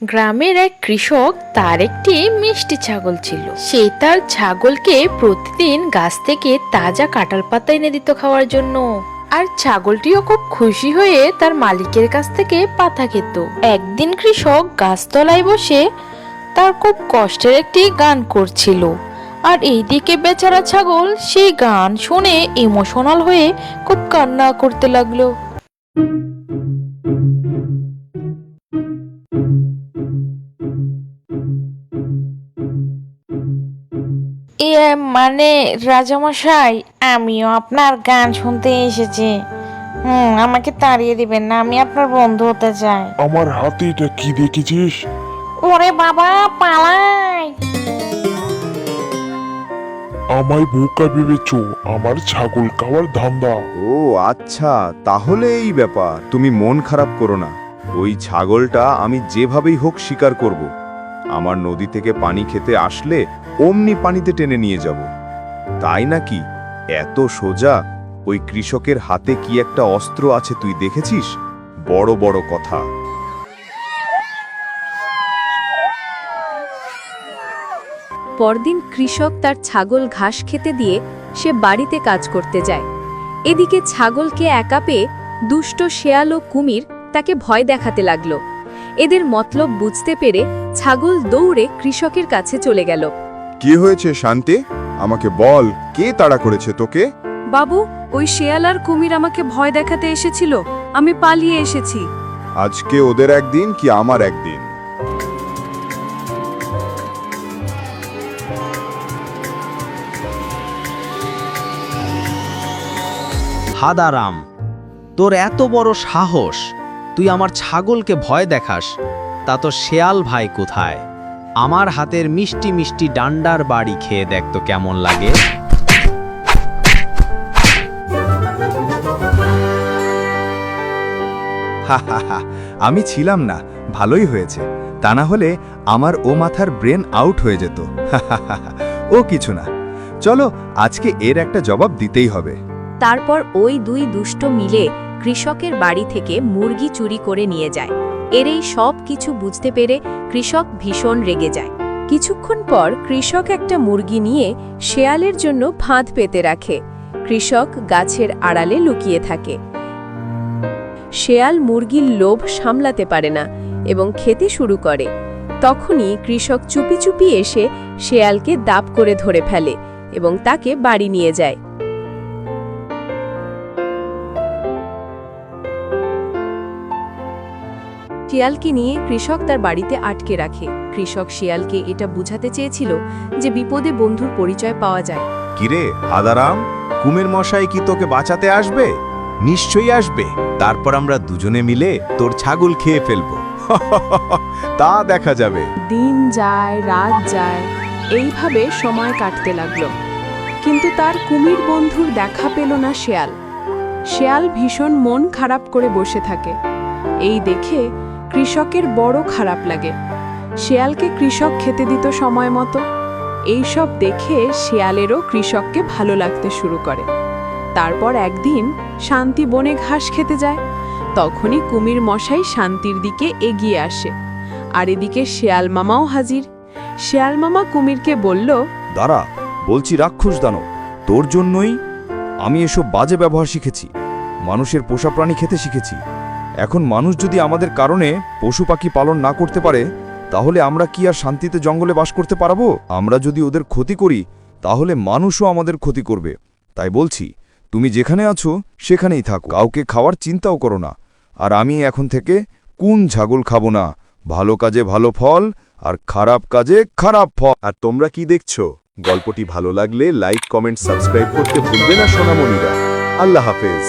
গ্রামের এক কৃষক, তার একটি মিষ্টি ছাগল ছিল। সে তার ছাগলকে প্রতিদিন গাছ থেকে তাজা কাঁঠাল পাতা এনে দিত খাওয়ার জন্য। আর ছাগলটিও খুব খুশি হয়ে তার মালিকের কাছ থেকে পাতা খেত। একদিন কৃষক গাছতলায় বসে তার খুব কষ্টের একটি গান করছিল, আর এইদিকে বেচারা ছাগল সেই গান শুনে ইমোশনাল হয়ে খুব কান্না করতে লাগলো। মানে রাজামশাই, আমিও আপনার গান শুনতে এসেছি। আমাকে তাড়িয়ে দিবেন না, আমি আপনার বন্ধু হতে চাই। আমার হাতে এটা কি দেখেছিস? ওরে বাবা, পালাই! আমায় বোকা ভেবেছো? আমার ছাগল খাওয়ার ধান্দা। ও আচ্ছা, তাহলে এই ব্যাপার। তুমি মন খারাপ করো না, ওই ছাগলটা আমি যেভাবেই হোক শিকার করব। আমার নদী থেকে পানি খেতে আসলে অমনি পানিতে টেনে নিয়ে যাব। তাই নাকি? এত সোজা? ওই কৃষকের হাতে কি একটা অস্ত্র আছে তুই দেখেছিস? বড় বড় কথা। পরদিন কৃষক তার ছাগল ঘাস খেতে দিয়ে সে বাড়িতে কাজ করতে যায়। এদিকে ছাগলকে একা পেয়ে দুষ্ট শেয়াল ও কুমির তাকে ভয় দেখাতে লাগলো। এদের মতলব বুঝতে পেরে ছাগল দৌড়ে কৃষকের কাছে চলে গেল। কি হয়েছে শান্তি? আমাকে বল, কে তাড়া করেছে তোকে? বাবু, ওই শেয়াল আর কুমির আমাকে ভয় দেখাতে এসেছিল, আমি পালিয়ে এসেছি। আজকে ওদের একদিন কি আমার একদিন? হাদারাম, তোর এত বড় সাহস! তুই আমার ছাগলকে ভয় দেখাস? তা তো শেয়াল ভাই কোথায়? আমার হাতের মিষ্টি মিষ্টি ডান্ডার বাড়ি খেয়ে দেখ তো কেমন লাগে। আমি ছিলাম না, ভালোই হয়েছে। তা না হলে আমার ও মাথার ব্রেন আউট হয়ে যেত। ও কিছু না, চলো আজকে এর একটা জবাব দিতেই হবে। তারপর ওই দুই দুষ্ট মিলে কৃষকের বাড়ি থেকে মুরগি চুরি করে নিয়ে যায়। এর এই সব কিছু বুঝতে পেরে কৃষক ভীষণ রেগে যায়। কিছুক্ষণ পর কৃষক একটা মুরগি নিয়ে শেয়ালের জন্য ফাঁদ পেতে রাখে। কৃষক গাছের আড়ালে লুকিয়ে থাকে। শেয়াল মুরগির লোভ সামলাতে পারে না এবং খেতে শুরু করে। তখনই কৃষক চুপি চুপি এসে শেয়ালকে দাপ করে ধরে ফেলে এবং তাকে বাড়ি নিয়ে যায়। শিয়ালকে নিয়ে কৃষক তার বাড়িতে আটকে রাখে। কৃষক শিয়ালকে এটা বুঝাতে চেয়েছিল যে বিপদে বন্ধুর পরিচয় পাওয়া যায়। কিরে হাদারাম, কুমির মশাই কি তোকে বাঁচাতে আসবে? নিশ্চয়ই আসবে। তারপর আমরা দুজনে মিলে তোর ছাগল খেয়ে ফেলবো। তা দেখা যাবে। দিন যায়, রাত যায়, এইভাবে সময় কাটতে লাগলো। কিন্তু তার কুমির বন্ধুর দেখা পেল না শেয়াল। শেয়াল ভীষণ মন খারাপ করে বসে থাকে। এই দেখে কৃষকের বড় খারাপ লাগে। শেয়ালকে কৃষক খেতে দিত সময় মতো। এইসব দেখে শেয়ালেরও কৃষককে ভালো লাগতে শুরু করে। তারপর একদিন শান্তি বনে ঘাস খেতে যায়। তখনই কুমির মশাই শান্তির দিকে এগিয়ে আসে। আর এদিকে শেয়াল মামাও হাজির। শেয়াল মামা কুমিরকে বলল, দাঁড়া, বলছি রাক্ষস দানব, তোর জন্যই আমি এসব বাজে ব্যবহার শিখেছি। মানুষের পোষা প্রাণী খেতে শিখেছি। এখন মানুষ যদি আমাদের কারণে পশু পাখি পালন না করতে পারে, তাহলে আমরা কি আর শান্তিতে জঙ্গলে বাস করতে পারবো? আমরা যদি ওদের ক্ষতি করি, তাহলে মানুষও আমাদের ক্ষতি করবে। তাই বলছি, তুমি যেখানে আছো সেখানেই থাকো, কাউকে খাওয়ার চিন্তাও করো না। আর আমি এখন থেকে কোন ছাগল খাবো না। ভালো কাজে ভালো ফল, আর খারাপ কাজে খারাপ ফল। আর তোমরা কি দেখছো? গল্পটি ভালো লাগলে লাইক, কমেন্ট, সাবস্ক্রাইব করতে ভুলবে না সোনামণিরা। আল্লাহ হাফেজ।